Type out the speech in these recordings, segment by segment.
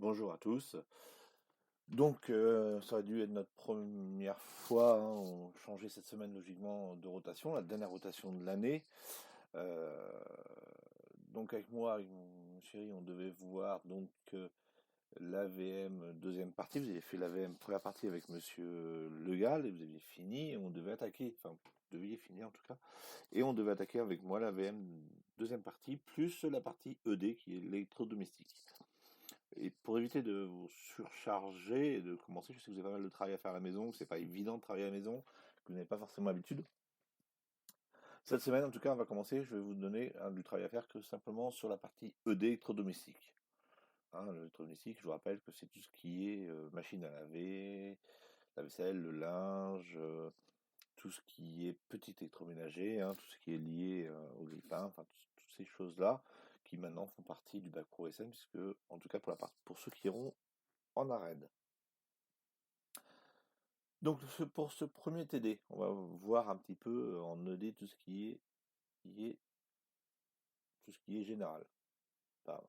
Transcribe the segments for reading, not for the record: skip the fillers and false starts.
Bonjour à tous. Ça aurait dû être notre première fois, hein, on changeait cette semaine logiquement de rotation, la dernière rotation de l'année. Euh, donc avec moi, avec mon chéri, on devait voir l'AVM deuxième partie. Vous avez fait l'AVM première partie avec Monsieur Le Gall et vous aviez fini et on devait attaquer, enfin vous deviez finir en tout cas, et on devait attaquer avec moi l'AVM deuxième partie plus la partie ED qui est l'électrodomestique. Et pour éviter de vous surcharger et de commencer, je sais que vous avez pas mal de travail à faire à la maison, que c'est pas évident de travailler à la maison, que vous n'avez pas forcément l'habitude. Cette semaine, en tout cas, on va commencer. Je vais vous donner du travail à faire que simplement sur la partie ED électrodomestique. Hein, l'électrodomestique, je vous rappelle que c'est tout ce qui est machine à laver, la vaisselle, le linge, tout ce qui est petit électroménager, hein, tout ce qui est lié au grille-pain, enfin toutes ces choses-là qui maintenant font partie du bac pro SM, puisque en tout cas pour ceux qui iront en ARED. Donc pour ce premier TD, on va voir un petit peu en ED qui est tout ce qui est général. Pardon.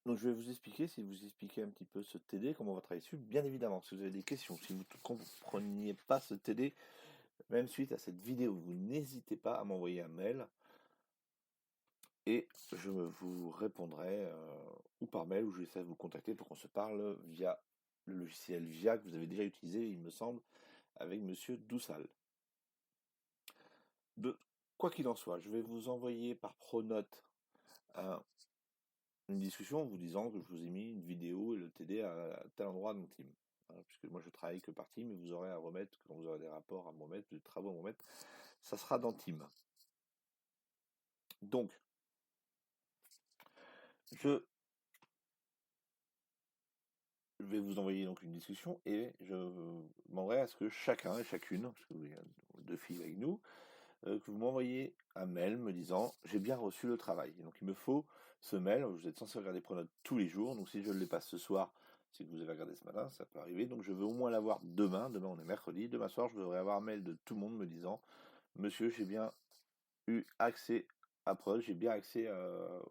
Donc je vais vous expliquer, si vous expliquez un petit peu ce TD, comment on va travailler dessus, bien évidemment. Si vous avez des questions, si vous ne compreniez pas ce TD, même suite à cette vidéo, vous n'hésitez pas à m'envoyer un mail et je vous répondrai ou par mail ou je vais essayer de vous contacter pour qu'on se parle via le logiciel VIA que vous avez déjà utilisé, il me semble, avec Monsieur Doussal. De, quoi qu'il en soit, je vais vous envoyer par Pronote un- une discussion en vous disant que je vous ai mis une vidéo et le TD à tel endroit de mon team. Hein, puisque moi je travaille que par team et vous aurez à remettre, quand vous aurez des rapports à me remettre, des travaux à me remettre, ça sera dans team. Donc, je vais vous envoyer donc une discussion et je demanderai à ce que chacun et chacune, parce que vous avez deux filles avec nous, que vous m'envoyez un mail me disant j'ai bien reçu le travail. Et donc il me faut ce mail, vous êtes censé regarder Pronote tous les jours, donc si je le passe ce soir, c'est que vous avez regardé ce matin, ça peut arriver, donc je veux au moins l'avoir demain on est mercredi, demain soir je devrais avoir un mail de tout le monde me disant monsieur j'ai bien eu accès à Prod, j'ai bien accès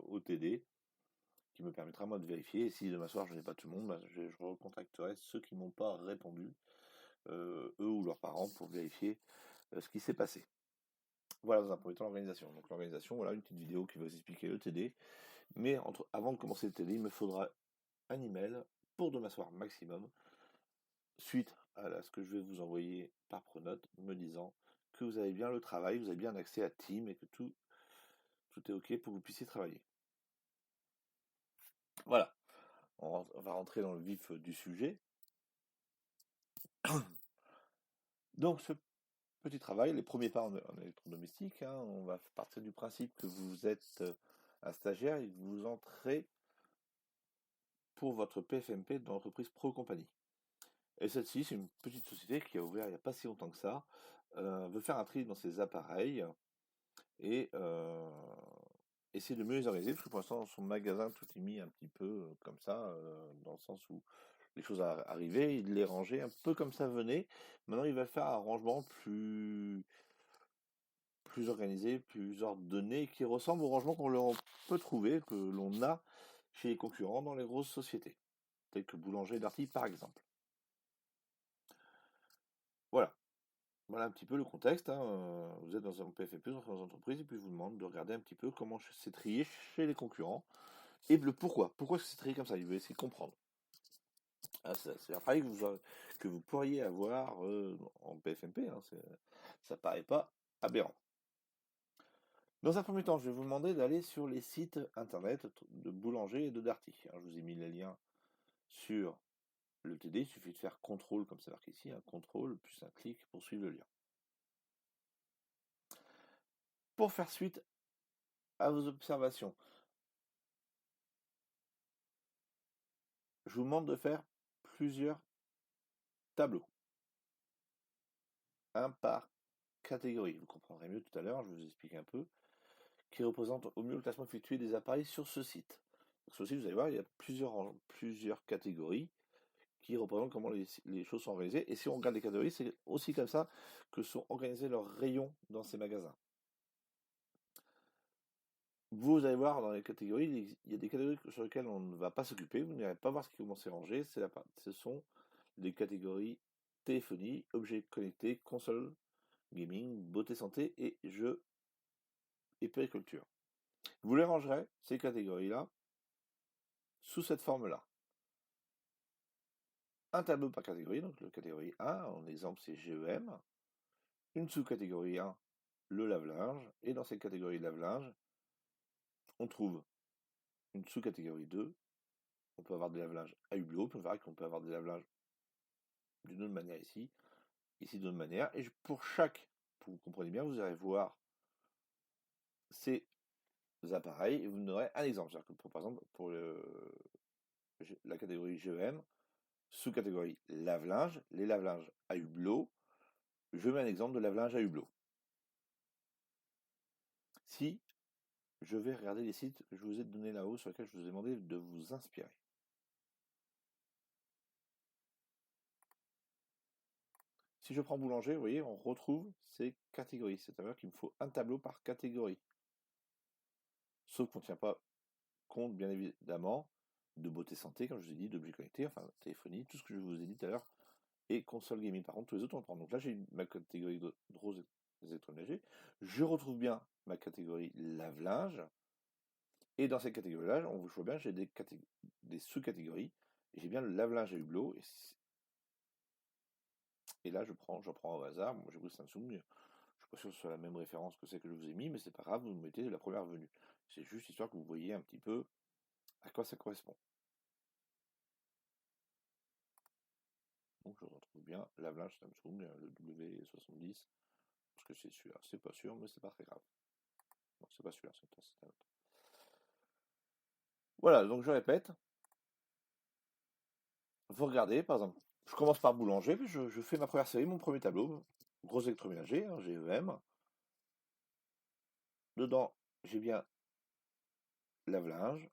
au TD, qui me permettra moi de vérifier, et si demain soir je n'ai pas tout le monde, bah, je recontacterai ceux qui m'ont pas répondu, eux ou leurs parents, pour vérifier ce qui s'est passé. Voilà, dans un premier temps, l'organisation. Donc l'organisation, voilà, une petite vidéo qui va vous expliquer le TD. Mais avant de commencer le TD, il me faudra un email pour demain soir maximum, suite à ce que je vais vous envoyer par Pronote, me disant que vous avez bien le travail, vous avez bien accès à Team et que tout est OK pour que vous puissiez travailler. Voilà, on va rentrer dans le vif du sujet. Donc ce petit travail, les premiers pas en électrodomestique, hein, on va partir du principe que vous êtes un stagiaire et que vous entrez pour votre PFMP dans l'entreprise Pro Compagnie. Et celle-ci, c'est une petite société qui a ouvert il n'y a pas si longtemps que ça, veut faire un tri dans ses appareils et essayer de mieux les organiser, parce que pour l'instant, dans son magasin, tout est mis un petit peu comme ça, dans le sens où les choses arrivaient, il les rangeait un peu comme ça venait. Maintenant, il va faire un rangement plus organisé, plus ordonné, qui ressemble au rangement qu'on peut trouver, que l'on a chez les concurrents dans les grosses sociétés, telles que Boulanger et Darty par exemple. Voilà. Voilà un petit peu le contexte, hein. Vous êtes dans un PFP, dans une entreprise, et puis je vous demande de regarder un petit peu comment c'est trié chez les concurrents et le pourquoi. Pourquoi est-ce que c'est trié comme ça? Il veut essayer de comprendre. Ah, c'est un travail que vous pourriez avoir en PFMP, hein. Ça paraît pas aberrant. Dans un premier temps, je vais vous demander d'aller sur les sites internet de Boulanger et de Darty. Alors, je vous ai mis les liens sur le TD. Il suffit de faire contrôle, comme c'est marqué ici, un contrôle plus un clic pour suivre le lien. Pour faire suite à vos observations, je vous demande de faire plusieurs tableaux, un par catégorie. Vous comprendrez mieux tout à l'heure, je vous explique un peu, qui représente au mieux le classement effectué des appareils sur ce site. Donc, sur ce site, vous allez voir, il y a plusieurs catégories qui représentent comment les choses sont organisées. Et si on regarde les catégories, c'est aussi comme ça que sont organisés leurs rayons dans ces magasins. Vous allez voir dans les catégories, il y a des catégories sur lesquelles on ne va pas s'occuper, vous n'irez pas voir ce qui commence à ranger, ce sont les catégories téléphonie, objets connectés, console, gaming, beauté santé et jeux et périculture. Vous les rangerez, ces catégories-là, sous cette forme-là. Un tableau par catégorie, donc le catégorie 1, en exemple c'est GEM, une sous-catégorie 1, le lave-linge, et dans cette catégorie lave-linge, on trouve une sous-catégorie 2, on peut avoir des lave-linges à hublot, on peut voir qu'on peut avoir des lave-linges d'une autre manière ici d'une autre manière, et pour vous comprenez bien, vous allez voir ces appareils, et vous me donnerez un exemple. C'est-à-dire que par exemple, pour la catégorie GEM, sous-catégorie lave-linge, les lave-linges à hublot, je mets un exemple de lave-linge à hublot. Si je vais regarder les sites que je vous ai donnés là-haut, sur lesquels je vous ai demandé de vous inspirer. Si je prends boulanger, vous voyez, on retrouve ces catégories. C'est-à-dire qu'il me faut un tableau par catégorie. Sauf qu'on ne tient pas compte, bien évidemment, de beauté santé, comme je vous ai dit, d'objets connectés, enfin téléphonie, tout ce que je vous ai dit tout à l'heure, et console gaming. Par contre, tous les autres, on prend. Donc là, j'ai ma catégorie de gros électroménagers. Je retrouve bien ma catégorie lave-linge. Et dans cette catégorie-là, on vous voit bien, j'ai des sous-catégories. Et j'ai bien le lave-linge à hublot. Et là, j'en prends au hasard. Moi, j'ai pris Samsung. Je suis pas sûr que ce soit la même référence que celle que je vous ai mis, mais c'est pas grave, vous me mettez la première venue. C'est juste histoire que vous voyez un petit peu à quoi ça correspond. Donc je retrouve bien lave-linge Samsung, le W70, parce que c'est celui-là. C'est pas sûr, mais c'est pas très grave. Non, c'est pas celui-là, c'est un autre. Voilà, donc je répète. Vous regardez, par exemple, je commence par boulanger, puis je fais ma première série, mon premier tableau. Gros électroménager, hein, GEM. Dedans, j'ai bien lave-linge.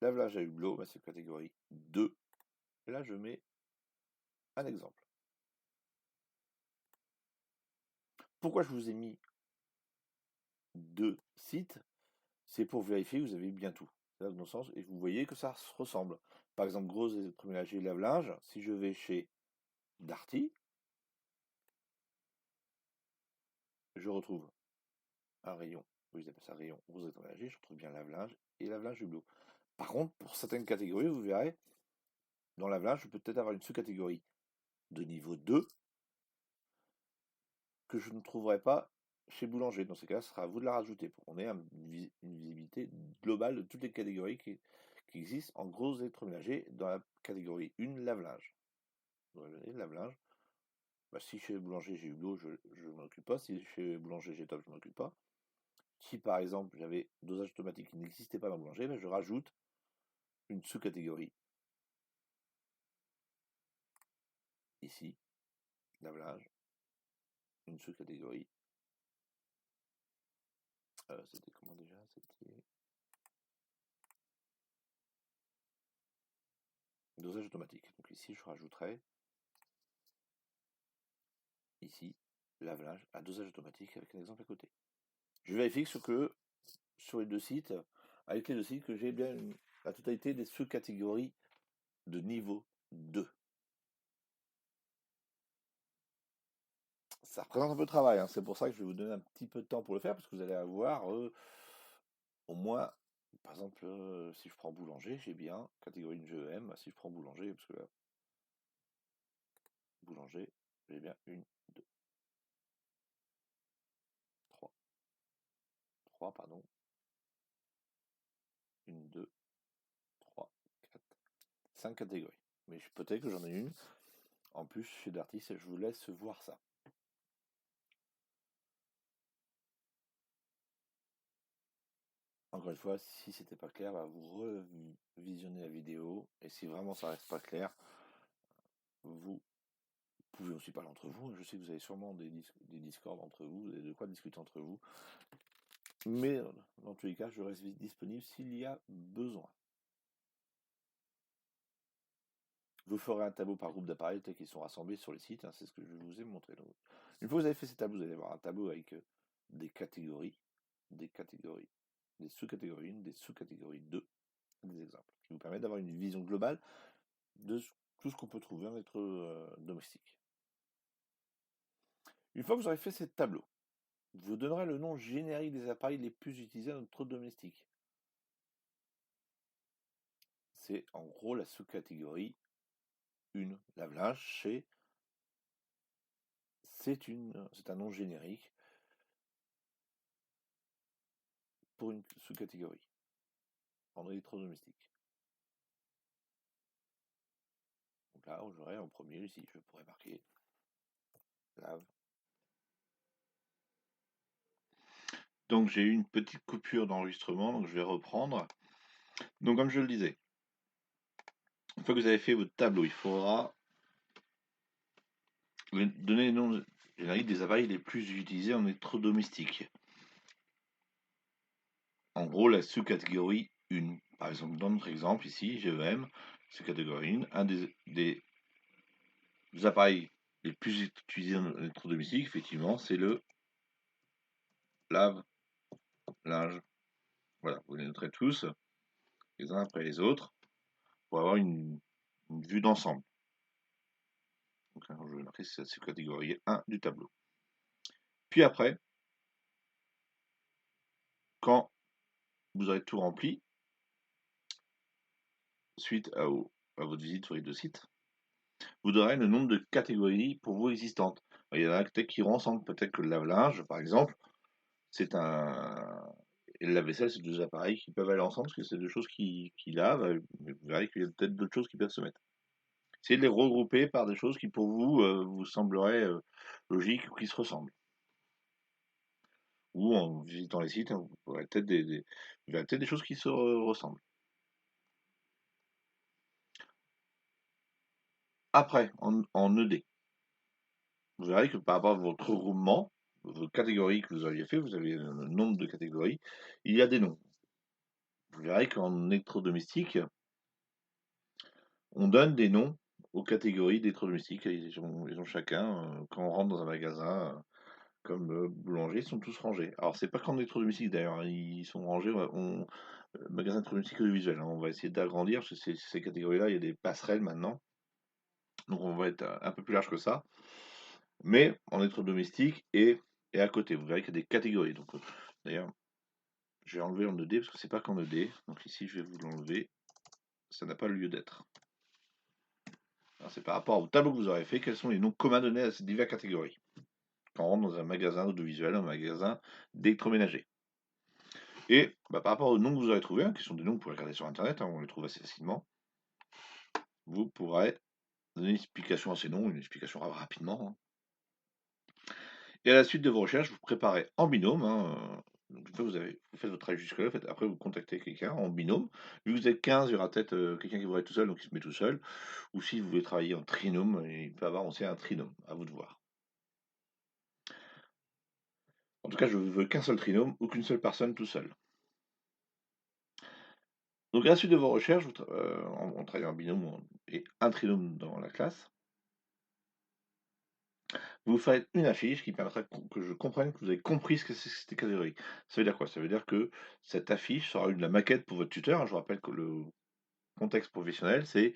Lave-linge à hublot, bah, c'est catégorie 2. Et là, je mets un exemple. Pourquoi je vous ai mis deux sites? C'est pour vérifier que vous avez bien tout. Dans le sens, et vous voyez que ça se ressemble. Par exemple, gros électroménager lave-linge, si je vais chez Darty, je retrouve un rayon, oui, ils appellent ça rayon gros électroménager, je retrouve bien lave-linge et lave-linge hublot. Par contre, pour certaines catégories, vous verrez, dans lave-linge, je peux peut-être avoir une sous-catégorie de niveau 2 que je ne trouverai pas chez Boulanger. Dans ces cas, ce sera à vous de la rajouter pour qu'on ait une visibilité globale de toutes les catégories qui existent en gros électroménager dans la catégorie 1 lave-linge. Lave-linge. Bah, si chez Boulanger j'ai Hublot, je ne m'en occupe pas. Si chez Boulanger j'ai Top, je ne m'en occupe pas. Si par exemple j'avais dosage automatique qui n'existait pas dans Boulanger, bah, je rajoute une sous-catégorie ici, lave-linge, une sous-catégorie. C'était comment déjà? C'était dosage automatique. Donc ici je rajouterais ici lave-linge à dosage automatique avec un exemple à côté. Je vérifie que sur les deux sites, avec les deux sites, que j'ai bien la totalité des sous-catégories de niveau 2. Ça représente un peu de travail, hein. C'est pour ça que je vais vous donner un petit peu de temps pour le faire, parce que vous allez avoir au moins, par exemple, si je prends boulanger, j'ai bien catégorie de GEM. Si je prends boulanger, parce que là, boulanger, j'ai bien 1, 2, 3, 3, pardon. 1, 2, 3, 4, 5 catégories. Mais peut-être que j'en ai une. En plus, chez Darty, je vous laisse voir ça. Encore une fois, si c'était pas clair, bah, vous revisionnez la vidéo. Et si vraiment ça reste pas clair, vous pouvez aussi parler entre vous. Je sais que vous avez sûrement des discords entre vous, vous avez de quoi discuter entre vous. Mais dans tous les cas, je reste disponible s'il y a besoin. Vous ferez un tableau par groupe d'appareils tels qu'ils sont rassemblés sur les sites. Hein, c'est ce que je vous ai montré. Donc, une fois que vous avez fait ces tableaux, vous allez avoir un tableau avec des catégories. des catégories, des sous-catégories 1, des sous-catégories 2, des exemples, qui vous permettent d'avoir une vision globale de tout ce qu'on peut trouver en électrodomestique. Une fois que vous aurez fait ce tableau, vous donnerez le nom générique des appareils les plus utilisés dans notre domestique. C'est en gros la sous-catégorie 1. Lave-linge, c'est un nom générique pour une sous-catégorie en électrodomestique. Donc là, j'aurai en premier ici, je pourrais marquer lave. Donc j'ai eu une petite coupure d'enregistrement, donc je vais reprendre. Donc comme je le disais, une fois que vous avez fait votre tableau, il faudra donner les noms génériques des appareils les plus utilisés en électrodomestique. En gros, la sous-catégorie 1. Par exemple, dans notre exemple ici, GEM, sous-catégorie 1, un des appareils les plus utilisés en électrodomestique, effectivement, c'est le lave-linge. Voilà, vous les noterez tous, les uns après les autres, pour avoir une vue d'ensemble. Donc, je vais marquer cette sous-catégorie 1 du tableau. Puis après, quand vous aurez tout rempli, suite à votre visite sur les deux sites, vous donnerez le nombre de catégories pour vous existantes. Il y en a peut-être qui ensemble, peut-être que le lave-linge, par exemple, c'est et le lave-vaisselle, c'est deux appareils qui peuvent aller ensemble, parce que c'est deux choses qui lavent, mais vous verrez qu'il y a peut-être d'autres choses qui peuvent se mettre. Essayez de les regrouper par des choses qui, pour vous, vous sembleraient logiques ou qui se ressemblent. Ou en visitant les sites, vous verrez peut-être des choses qui se ressemblent. Après, en ED, vous verrez que par rapport à votre regroupement, vos catégories que vous aviez fait, vous avez un nombre de catégories, il y a des noms. Vous verrez qu'en électrodomestique, on donne des noms aux catégories d'électrodomestiques. Ils ont chacun, quand on rentre dans un magasin, comme boulanger, ils sont tous rangés. Alors, c'est pas qu'en électrodomestique d'ailleurs, hein, ils sont rangés, magasin d'électrodomestique audiovisuel, hein, on va essayer d'agrandir, parce que ces catégories-là, il y a des passerelles maintenant. Donc, on va être un peu plus large que ça. Mais en électrodomestique et à côté, vous verrez qu'il y a des catégories. Donc, d'ailleurs, je vais enlever en ED parce que c'est pas qu'en ED. Donc ici, je vais vous l'enlever. Ça n'a pas lieu d'être. C'est par rapport au tableau que vous aurez fait, quels sont les noms communs donnés à ces diverses catégories. Quand on rentre dans un magasin audiovisuel, un magasin d'électroménager. Et par rapport aux noms que vous aurez trouvés, qui sont des noms que vous pouvez regarder sur Internet, on les trouve assez facilement, vous pourrez donner une explication à ces noms, une explication rapidement. Et à la suite de vos recherches, vous préparez en binôme. Donc, une fois que vous faites votre travail jusque-là, après vous contactez quelqu'un en binôme. Vu que vous êtes 15, il y aura peut-être quelqu'un qui voudrait être tout seul, donc il se met tout seul. Ou si vous voulez travailler en trinôme, il peut y avoir aussi un trinôme, à vous de voir. En tout cas, je ne veux qu'un seul trinôme ou qu'une seule personne tout seul. Donc à la suite de vos recherches, on travaille en binôme et un trinôme dans la classe. Vous faites une affiche qui permettra que je comprenne que vous avez compris ce que c'est cette catégorie. Ça veut dire quoi? Ça veut dire que cette affiche sera une la maquette pour votre tuteur. Je vous rappelle que le contexte professionnel, c'est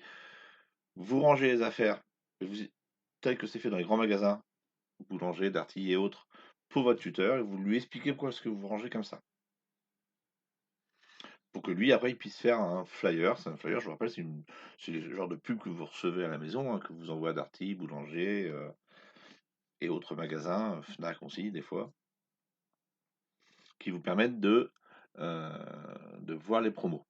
vous rangez les affaires tel que c'est fait dans les grands magasins, boulanger, Darty et autres, pour votre tuteur, et vous lui expliquez pourquoi est-ce que vous rangez comme ça. Pour que lui, après, il puisse faire un flyer. C'est un flyer, je vous rappelle, c'est le genre de pub que vous recevez à la maison, que vous envoie Darty, boulanger et autres magasins, Fnac aussi, des fois, qui vous permettent de voir les promos.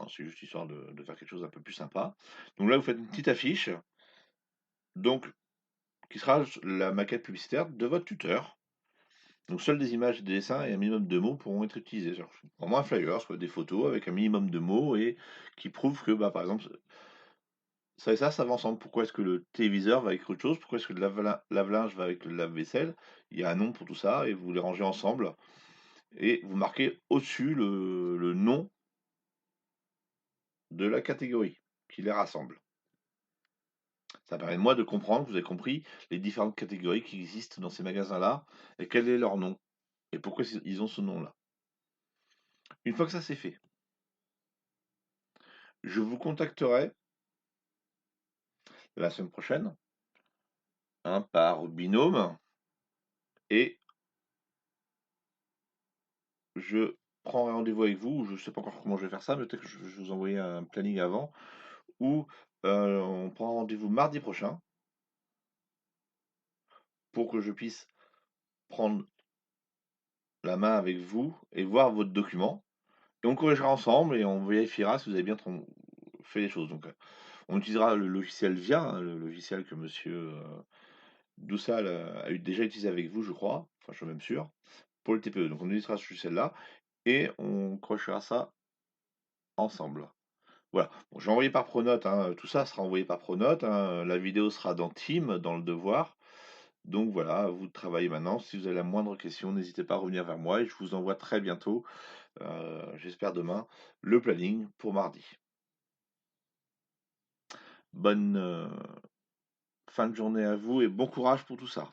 C'est juste histoire de faire quelque chose d'un peu plus sympa. Donc là, vous faites une petite affiche, donc qui sera la maquette publicitaire de votre tuteur. Donc seules des images, des dessins et un minimum de mots pourront être utilisés. Genre, vraiment un flyer, soit des photos avec un minimum de mots et qui prouvent que, par exemple, ça et ça va ensemble. Pourquoi est-ce que le téléviseur va avec autre chose? Pourquoi est-ce que le lave-linge va avec le lave-vaisselle? Il y a un nom pour tout ça et vous les rangez ensemble. Et vous marquez au-dessus le nom de la catégorie qui les rassemble. Ça permet de moi de comprendre que vous avez compris les différentes catégories qui existent dans ces magasins-là et quel est leur nom et pourquoi ils ont ce nom-là. Une fois que ça c'est fait, je vous contacterai la semaine prochaine, hein, par binôme, et je prends rendez-vous avec vous. Je ne sais pas encore comment je vais faire ça, mais peut-être que je vais vous envoyer un planning avant, où on prend rendez-vous mardi prochain pour que je puisse prendre la main avec vous et voir votre document. Et on corrigera ensemble et on vérifiera si vous avez bien fait les choses. Donc, on utilisera le logiciel VIA, hein, le logiciel que monsieur Doussal déjà utilisé avec vous, je crois. Enfin, je suis même sûr. Pour le TPE. Donc, on utilisera ce logiciel-là et on corrigera ça ensemble. Voilà. Bon, j'ai envoyé par Pronote, hein, tout ça sera envoyé par Pronote, hein. La vidéo sera dans Team, dans le devoir. Donc voilà, à vous de travailler maintenant. Si vous avez la moindre question, n'hésitez pas à revenir vers moi et je vous envoie très bientôt, j'espère demain, le planning pour mardi. Bonne fin de journée à vous et bon courage pour tout ça.